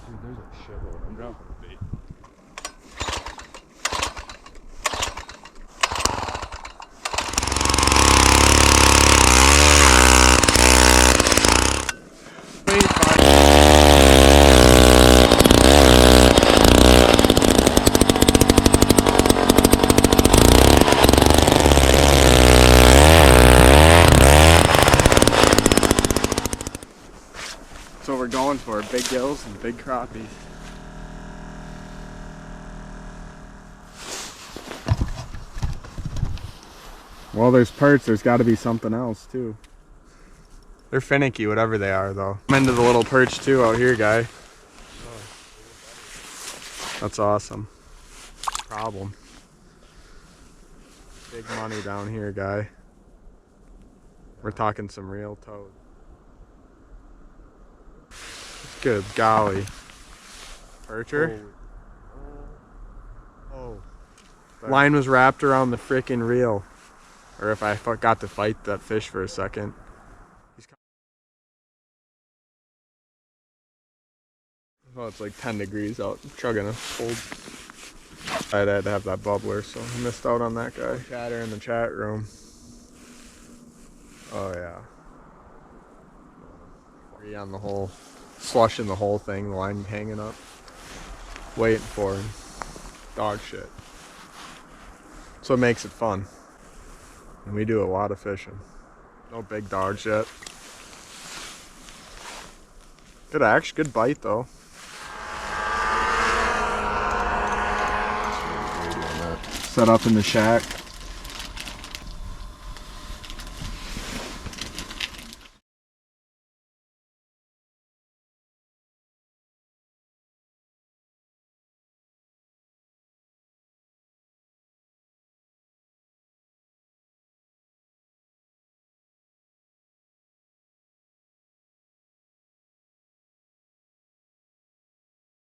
Dude, there's a shitload. I'm dropping a bait. That's what we're going for, big gills and big crappies. Well, there's perch, there's got to be something else too. They're finicky, whatever they are though. I'm into the little perch too out here, guy. That's awesome. Problem. Big money down here, guy. We're talking some real toad. Good golly. Percher? Oh. Line was wrapped around the frickin' reel. Or if I got to fight that fish for a second. Well, it's like 10 degrees out. I'm chugging a cold. I had to have that bubbler, so I missed out on that guy. Chatter in the chat room. Oh yeah. Free on the hole. Slushing the whole thing, the line hanging up. Waiting for him. Dog shit. So it makes it fun. And we do a lot of fishing. No big dogs yet. Good action, good bite though. Set up in the shack.